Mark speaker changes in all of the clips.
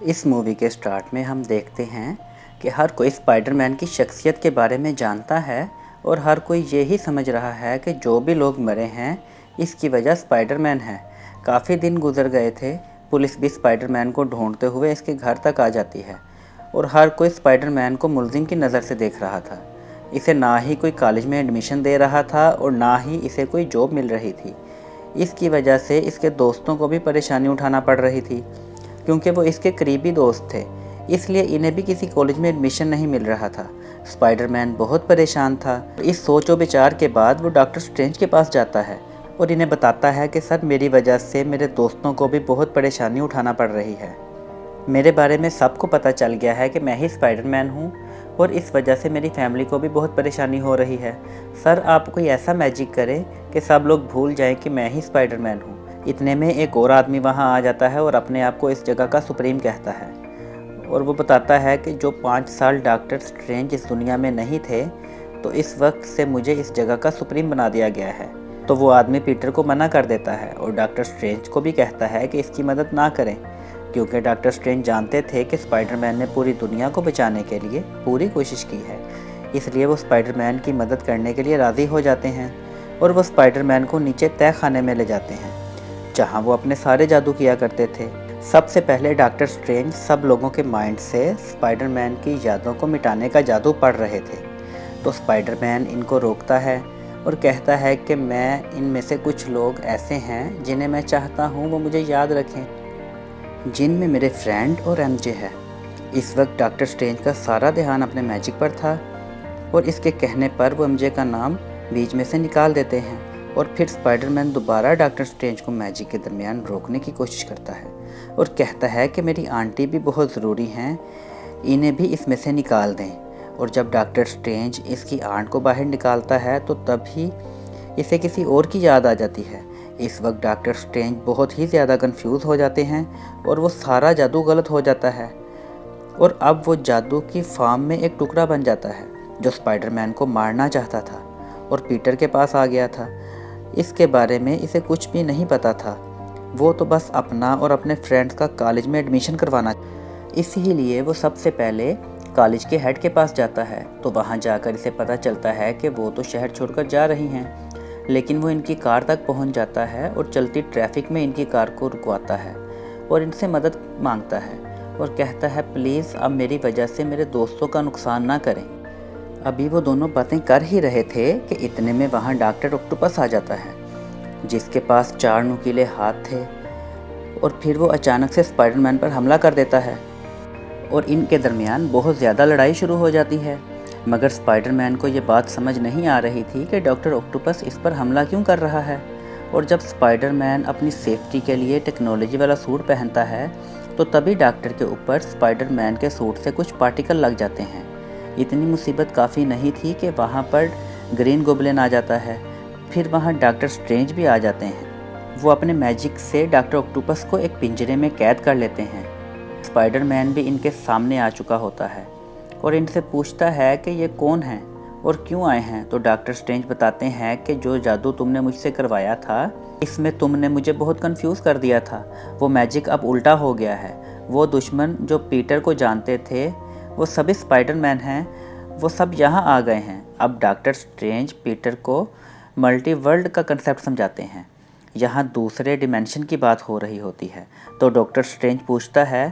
Speaker 1: इस मूवी के स्टार्ट में हम देखते हैं कि हर कोई स्पाइडरमैन की शख्सियत के बारे में जानता है और हर कोई यही समझ रहा है कि जो भी लोग मरे हैं इसकी वजह स्पाइडरमैन है। काफ़ी दिन गुजर गए थे, पुलिस भी स्पाइडरमैन को ढूंढते हुए इसके घर तक आ जाती है और हर कोई स्पाइडरमैन को मुलजिम की नज़र से देख रहा था। इसे ना ही कोई कॉलेज में एडमिशन दे रहा था और ना ही इसे कोई जॉब मिल रही थी। इसकी वजह से इसके दोस्तों को भी परेशानी उठाना पड़ रही थी क्योंकि वो इसके करीबी दोस्त थे, इसलिए इन्हें भी किसी कॉलेज में एडमिशन नहीं मिल रहा था। स्पाइडरमैन बहुत परेशान था। इस सोच और विचार के बाद वो डॉक्टर स्ट्रेंज के पास जाता है और इन्हें बताता है कि सर, मेरी वजह से मेरे दोस्तों को भी बहुत परेशानी उठाना पड़ रही है। मेरे बारे में सबको पता चल गया है कि मैं ही स्पाइडरमैन हूँ और इस वजह से मेरी फैमिली को भी बहुत परेशानी हो रही है। सर, आप कोई ऐसा मैजिक करें कि सब लोग भूल जाएं कि मैं ही स्पाइडरमैन हूँ। इतने में एक और आदमी वहाँ आ जाता है और अपने आप को इस जगह का सुप्रीम कहता है और वो बताता है कि जो 5 साल डॉक्टर स्ट्रेंज इस दुनिया में नहीं थे तो इस वक्त से मुझे इस जगह का सुप्रीम बना दिया गया है। तो वो आदमी पीटर को मना कर देता है और डॉक्टर स्ट्रेंज को भी कहता है कि इसकी मदद ना करें, क्योंकि डॉक्टर स्ट्रेंज जानते थे कि स्पाइडरमैन ने पूरी दुनिया को बचाने के लिए पूरी कोशिश की है। इसलिए वो स्पाइडरमैन की मदद करने के लिए राज़ी हो जाते हैं और वो स्पाइडरमैन को नीचे तह खाने में ले जाते हैं जहाँ वो अपने सारे जादू किया करते थे। सबसे पहले डॉक्टर स्ट्रेंज सब लोगों के माइंड से स्पाइडरमैन की यादों को मिटाने का जादू पढ़ रहे थे। तो स्पाइडरमैन इनको रोकता है और कहता है कि मैं इनमें से कुछ लोग ऐसे हैं जिन्हें मैं चाहता हूँ वो मुझे याद रखें, जिनमें मेरे फ्रेंड और एमजे है। इस वक्त डॉक्टर स्ट्रेंज का सारा ध्यान अपने मैजिक पर था और इसके कहने पर वो एमजे का नाम बीच में से निकाल देते हैं और फिर स्पाइडरमैन दोबारा डॉक्टर स्ट्रेंज को मैजिक के दरमियान रोकने की कोशिश करता है और कहता है कि मेरी आंटी भी बहुत ज़रूरी हैं, इन्हें भी इसमें से निकाल दें। और जब डॉक्टर स्ट्रेंज इसकी आंट को बाहर निकालता है तो तभी इसे किसी और की याद आ जाती है। इस वक्त डॉक्टर स्ट्रेंज बहुत ही ज़्यादा कंफ्यूज हो जाते हैं और वो सारा जादू गलत हो जाता है और अब वो जादू की फॉर्म में एक टुकड़ा बन जाता है जो स्पाइडरमैन को मारना चाहता था और पीटर के पास आ गया था। इसके बारे में इसे कुछ भी नहीं पता था, वो तो बस अपना और अपने फ्रेंड्स का कॉलेज में एडमिशन करवाना। इसीलिए वो सबसे पहले कॉलेज के हेड के पास जाता है। तो वहाँ जाकर इसे पता चलता है कि वो तो शहर छोड़कर जा रही हैं, लेकिन वो इनकी कार तक पहुँच जाता है और चलती ट्रैफिक में इनकी कार को रुकवाता है और इनसे मदद मांगता है और कहता है प्लीज़ अब मेरी वजह से मेरे दोस्तों का नुकसान ना करें। अभी वो दोनों बातें कर ही रहे थे कि इतने में वहाँ डॉक्टर ऑक्टोपस आ जाता है जिसके पास 4 नुकीले हाथ थे और फिर वो अचानक से स्पाइडरमैन पर हमला कर देता है और इनके दरमियान बहुत ज़्यादा लड़ाई शुरू हो जाती है। मगर स्पाइडरमैन को ये बात समझ नहीं आ रही थी कि डॉक्टर ऑक्टोपस इस पर हमला क्यों कर रहा है। और जब स्पाइडरमैन अपनी सेफ्टी के लिए टेक्नोलॉजी वाला सूट पहनता है तो तभी डॉक्टर के ऊपर स्पाइडरमैन के सूट से कुछ पार्टिकल लग जाते हैं। इतनी मुसीबत काफ़ी नहीं थी कि वहाँ पर ग्रीन गोबलिन आ जाता है, फिर वहाँ डॉक्टर स्ट्रेंज भी आ जाते हैं। वो अपने मैजिक से डॉक्टर ऑक्टोपस को एक पिंजरे में कैद कर लेते हैं। स्पाइडरमैन भी इनके सामने आ चुका होता है और इनसे पूछता है कि ये कौन हैं और क्यों आए हैं। तो डॉक्टर स्ट्रेंज बताते हैं कि जो जादू तुमने मुझसे करवाया था इसमें तुमने मुझे बहुत कंफ्यूज कर दिया था, वो मैजिक अब उल्टा हो गया है। वो दुश्मन जो पीटर को जानते थे वो सभी स्पाइडरमैन हैं, वो सब यहाँ आ गए हैं। अब डॉक्टर स्ट्रेंज पीटर को मल्टी वर्ल्ड का कंसेप्ट समझाते हैं। यहाँ दूसरे डिमेंशन की बात हो रही होती है। तो डॉक्टर स्ट्रेंज पूछता है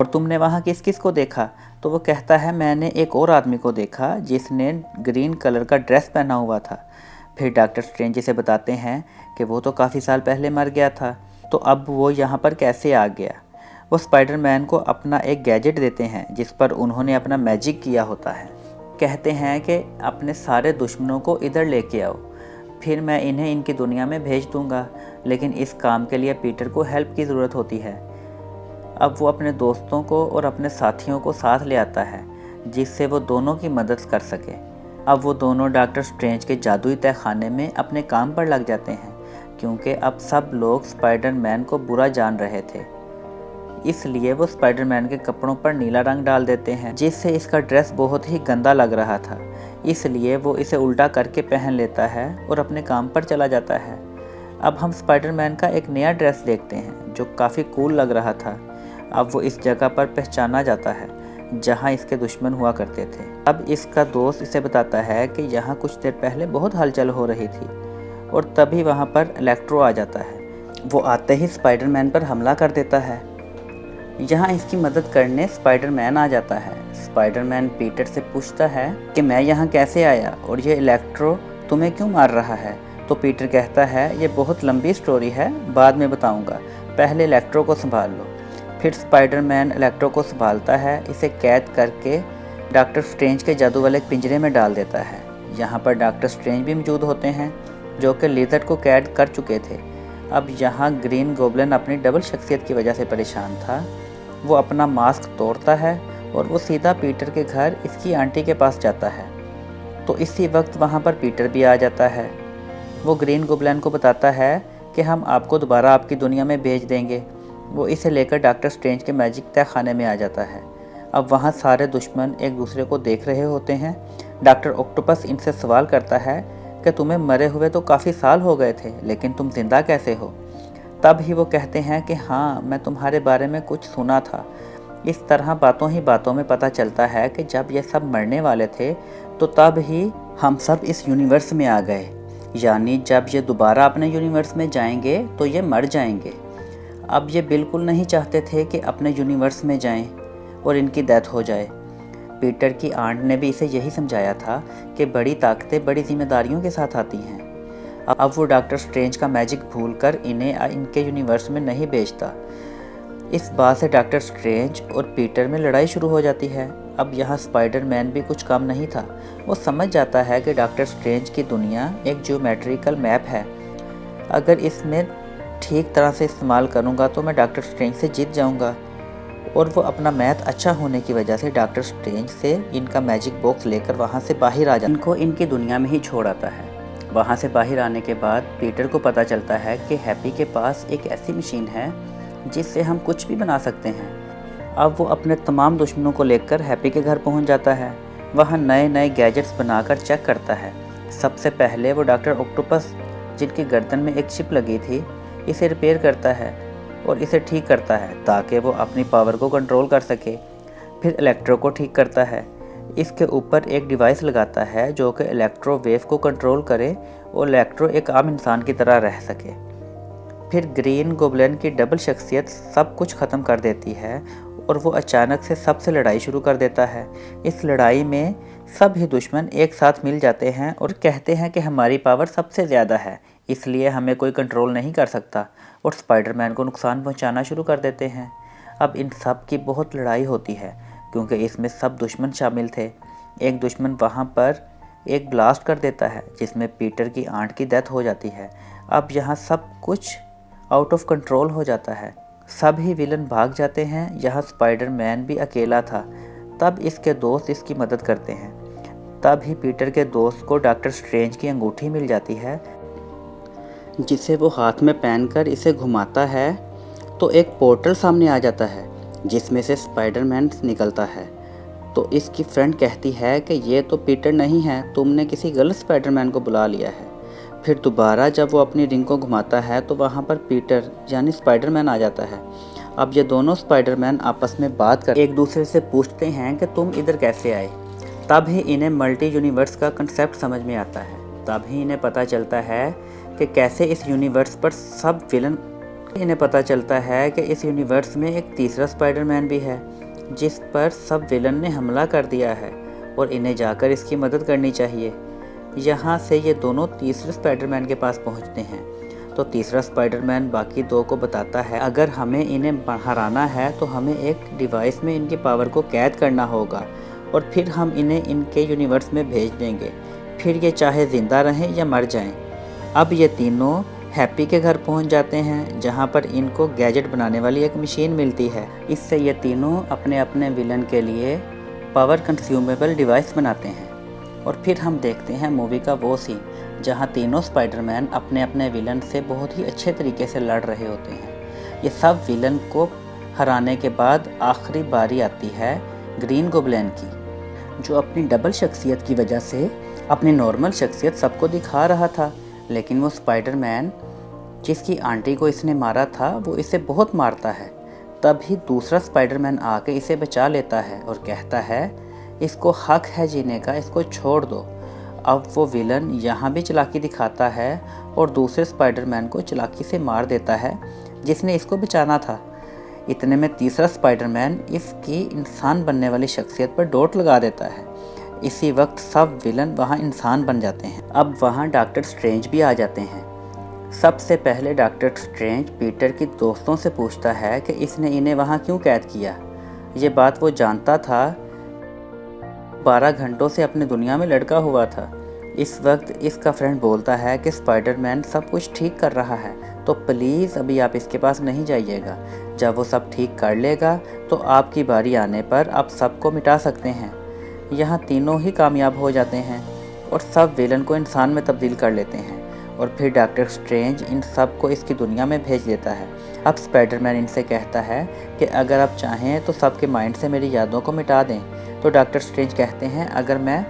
Speaker 1: और तुमने वहाँ किस किस को देखा। तो वो कहता है मैंने एक और आदमी को देखा जिसने ग्रीन कलर का ड्रेस पहना हुआ था। फिर डॉक्टर स्ट्रेंज इसे बताते हैं कि वो तो काफ़ी साल पहले मर गया था, तो अब वो यहाँ पर कैसे आ गया। वो स्पाइडरमैन को अपना एक गैजेट देते हैं जिस पर उन्होंने अपना मैजिक किया होता है। कहते हैं कि अपने सारे दुश्मनों को इधर लेके आओ, फिर मैं इन्हें इनकी दुनिया में भेज दूंगा। लेकिन इस काम के लिए पीटर को हेल्प की ज़रूरत होती है। अब वो अपने दोस्तों को और अपने साथियों को साथ ले आता है जिससे वो दोनों की मदद कर सके। अब वो दोनों डॉक्टर स्ट्रेंज के जादुई तहखाने में अपने काम पर लग जाते हैं क्योंकि अब सब लोग स्पाइडरमैन को बुरा जान रहे थे। इसलिए वो स्पाइडरमैन के कपड़ों पर नीला रंग डाल देते हैं जिससे इसका ड्रेस बहुत ही गंदा लग रहा था। इसलिए वो इसे उल्टा करके पहन लेता है और अपने काम पर चला जाता है। अब हम स्पाइडरमैन का एक नया ड्रेस देखते हैं जो काफ़ी कूल लग रहा था। अब वो इस जगह पर पहचाना जाता है जहाँ इसके दुश्मन हुआ करते थे। अब इसका दोस्त इसे बताता है कि यहाँ कुछ देर पहले बहुत हलचल हो रही थी और तभी वहाँ पर इलेक्ट्रो आ जाता है। वो आते ही स्पाइडरमैन पर हमला कर देता है। यहाँ इसकी मदद करने स्पाइडरमैन आ जाता है। स्पाइडरमैन पीटर से पूछता है कि मैं यहाँ कैसे आया और ये इलेक्ट्रो तुम्हें क्यों मार रहा है। तो पीटर कहता है ये बहुत लंबी स्टोरी है, बाद में बताऊँगा, पहले इलेक्ट्रो को संभाल लो। फिर स्पाइडरमैन इलेक्ट्रो को संभालता है, इसे कैद करके डॉक्टर स्ट्रेंज के जादू वाले पिंजरे में डाल देता है। यहाँ पर डॉक्टर स्ट्रेंज भी मौजूद होते हैं जो कि लिज़र्ड को कैद कर चुके थे। अब यहाँ ग्रीन गोब्लिन अपनी डबल शख्सियत की वजह से परेशान था। वो अपना मास्क तोड़ता है और वो सीधा पीटर के घर इसकी आंटी के पास जाता है। तो इसी वक्त वहाँ पर पीटर भी आ जाता है। वो ग्रीन गोब्लिन को बताता है कि हम आपको दोबारा आपकी दुनिया में भेज देंगे। वो इसे लेकर डॉक्टर स्ट्रेंज के मैजिक तहखाने में आ जाता है। अब वहाँ सारे दुश्मन एक दूसरे को देख रहे होते हैं। डॉक्टर ऑक्टोपस इनसे सवाल करता है कि तुम्हें मरे हुए तो काफ़ी साल हो गए थे, लेकिन तुम जिंदा कैसे हो। तब ही वो कहते हैं कि हाँ, मैं तुम्हारे बारे में कुछ सुना था। इस तरह बातों ही बातों में पता चलता है कि जब ये सब मरने वाले थे तो तब ही हम सब इस यूनिवर्स में आ गए, यानी जब ये दोबारा अपने यूनिवर्स में जाएंगे तो ये मर जाएंगे। अब ये बिल्कुल नहीं चाहते थे कि अपने यूनिवर्स में जाएं और इनकी डेथ हो जाए। पीटर की आंट ने भी इसे यही समझाया था कि बड़ी ताकतें बड़ी जिम्मेदारियों के साथ आती हैं। अब वो डॉक्टर स्ट्रेंज का मैजिक भूलकर इन्हें इनके यूनिवर्स में नहीं भेजता। इस बात से डॉक्टर स्ट्रेंज और पीटर में लड़ाई शुरू हो जाती है। अब यहाँ स्पाइडरमैन भी कुछ कम नहीं था। वो समझ जाता है कि डॉक्टर स्ट्रेंज की दुनिया एक ज्योमेट्रिकल मैप है। अगर इसमें ठीक तरह से इस्तेमाल करूँगा तो मैं डॉक्टर स्ट्रेंज से जीत जाऊँगा। और वो अपना मैथ अच्छा होने की वजह से डॉक्टर स्ट्रेंज से इनका मैजिक बॉक्स लेकर वहाँ से बाहर आ जाता है। इनको इनकी दुनिया में ही छोड़ आता है। वहाँ से बाहर आने के बाद पीटर को पता चलता है कि हैप्पी के पास एक ऐसी मशीन है जिससे हम कुछ भी बना सकते हैं। अब वो अपने तमाम दुश्मनों को लेकर हैप्पी के घर पहुँच जाता है। वहाँ नए नए गैजेट्स बनाकर चेक करता है। सबसे पहले वो डॉक्टर ऑक्टोपस, जिनकी गर्दन में एक चिप लगी थी, इसे रिपेयर करता है और इसे ठीक करता है ताकि वो अपनी पावर को कंट्रोल कर सके। फिर इलेक्ट्रो को ठीक करता है। इसके ऊपर एक डिवाइस लगाता है जो कि इलेक्ट्रो वेव को कंट्रोल करे और इलेक्ट्रो एक आम इंसान की तरह रह सके। फिर ग्रीन गोब्लिन की डबल शख्सियत सब कुछ ख़त्म कर देती है और वो अचानक से सबसे लड़ाई शुरू कर देता है। इस लड़ाई में सभी दुश्मन एक साथ मिल जाते हैं और कहते हैं कि हमारी पावर सबसे ज़्यादा है, इसलिए हमें कोई कंट्रोल नहीं कर सकता, और स्पाइडरमैन को नुकसान पहुंचाना शुरू कर देते हैं। अब इन सब की बहुत लड़ाई होती है क्योंकि इसमें सब दुश्मन शामिल थे। एक दुश्मन वहां पर एक ब्लास्ट कर देता है जिसमें पीटर की आंट की डेथ हो जाती है। अब यहाँ सब कुछ आउट ऑफ कंट्रोल हो जाता है। सभी विलन भाग जाते हैं। यहाँ स्पाइडरमैन भी अकेला था। तब इसके दोस्त इसकी मदद करते हैं। तब ही पीटर के दोस्त को डॉक्टर स्ट्रेंज की अंगूठी मिल जाती है जिसे वो हाथ में पहनकर इसे घुमाता है तो एक पोर्टल सामने आ जाता है जिसमें से स्पाइडरमैन निकलता है। तो इसकी फ्रेंड कहती है कि ये तो पीटर नहीं है, तुमने किसी गलत स्पाइडरमैन को बुला लिया है। फिर दोबारा जब वो अपनी रिंग को घुमाता है तो वहाँ पर पीटर यानी स्पाइडरमैन आ जाता है। अब ये दोनों स्पाइडरमैन आपस में बात कर एक दूसरे से पूछते हैं कि तुम इधर कैसे आए। तब ही इन्हें मल्टी यूनिवर्स का कंसेप्ट समझ में आता है। तब ही इन्हें पता चलता है कि कैसे इस यूनिवर्स पर सब विलन इन्हें पता चलता है कि इस यूनिवर्स में एक तीसरा स्पाइडरमैन भी है जिस पर सब विलन ने हमला कर दिया है और इन्हें जाकर इसकी मदद करनी चाहिए। यहाँ से ये दोनों तीसरे स्पाइडरमैन के पास पहुँचते हैं। तो तीसरा स्पाइडरमैन बाकी दो को बताता है अगर हमें इन्हें हराना है तो हमें एक डिवाइस में इनकी पावर को कैद करना होगा और फिर हम इन्हें इनके यूनिवर्स में भेज देंगे, फिर ये चाहे ज़िंदा रहें या मर जाएं। अब ये तीनों हैप्पी के घर पहुंच जाते हैं जहां पर इनको गैजेट बनाने वाली एक मशीन मिलती है। इससे ये तीनों अपने अपने विलन के लिए पावर कंज्यूमेबल डिवाइस बनाते हैं। और फिर हम देखते हैं मूवी का वो सीन जहां तीनों स्पाइडरमैन अपने अपने विलन से बहुत ही अच्छे तरीके से लड़ रहे होते हैं। ये सब विलन को हराने के बाद आखिरी बारी आती है ग्रीन गोब्लिन की, जो अपनी डबल शख्सियत की वजह से अपनी नॉर्मल शख्सियत सबको दिखा रहा था। लेकिन वो स्पाइडरमैन जिसकी आंटी को इसने मारा था वो इसे बहुत मारता है। तभी दूसरा स्पाइडरमैन आके इसे बचा लेता है और कहता है इसको हक है जीने का, इसको छोड़ दो। अब वो विलन यहाँ भी चालाकी दिखाता है और दूसरे स्पाइडरमैन को चालाकी से मार देता है जिसने इसको बचाना था। इतने में तीसरा स्पाइडरमैन इसकी इंसान बनने वाली शख्सियत पर डोट लगा देता है। इसी वक्त सब विलन वहाँ इंसान बन जाते हैं। अब वहाँ डॉक्टर स्ट्रेंज भी आ जाते हैं। सबसे पहले डॉक्टर स्ट्रेंज पीटर के दोस्तों से पूछता है कि इसने इन्हें वहाँ क्यों कैद किया। ये बात वो जानता था, 12 घंटों से अपनी दुनिया में लटका हुआ था। इस वक्त इसका फ्रेंड बोलता है कि स्पाइडरमैन सब कुछ ठीक कर रहा है, तो प्लीज़ अभी आप इसके पास नहीं जाइएगा। जब वो सब ठीक कर लेगा तो आपकी बारी आने पर आप सबको मिटा सकते हैं। यहाँ तीनों ही कामयाब हो जाते हैं और सब विलन को इंसान में तब्दील कर लेते हैं और फिर डॉक्टर स्ट्रेंज इन सब को इसकी दुनिया में भेज देता है। अब स्पाइडरमैन इनसे कहता है कि अगर आप चाहें तो सबके माइंड से मेरी यादों को मिटा दें। तो डॉक्टर स्ट्रेंज कहते हैं अगर मैं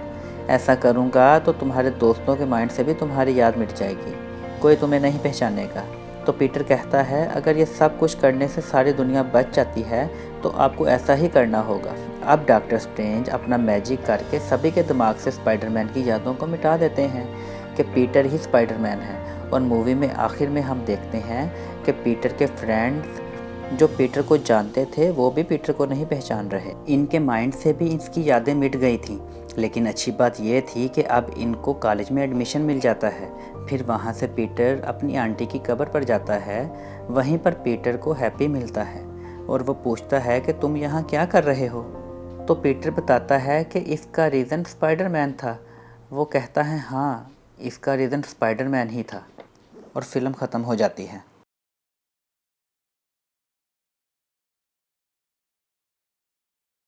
Speaker 1: ऐसा करूँगा तो तुम्हारे दोस्तों के माइंड से भी तुम्हारी याद मिट जाएगी, कोई तुम्हें नहीं पहचानेगा। तो पीटर कहता है अगर ये सब कुछ करने से सारी दुनिया बच जाती है तो आपको ऐसा ही करना होगा। अब डॉक्टर स्ट्रेंज अपना मैजिक करके सभी के दिमाग से स्पाइडरमैन की यादों को मिटा देते हैं कि पीटर ही स्पाइडरमैन है। और मूवी में आखिर में हम देखते हैं कि पीटर के फ्रेंड्स जो पीटर को जानते थे वो भी पीटर को नहीं पहचान रहे। इनके माइंड से भी इसकी यादें मिट गई थी। लेकिन अच्छी बात यह थी कि अब इनको कॉलेज में एडमिशन मिल जाता है। फिर वहाँ से पीटर अपनी आंटी की कब्र पर जाता है। वहीं पर पीटर को हैप्पी मिलता है और वो पूछता है कि तुम यहाँ क्या कर रहे हो। तो पीटर बताता है कि इसका रीज़न स्पाइडरमैन था। वो कहता है हाँ, इसका रीज़न स्पाइडरमैन ही था। और फिल्म ख़त्म हो जाती है।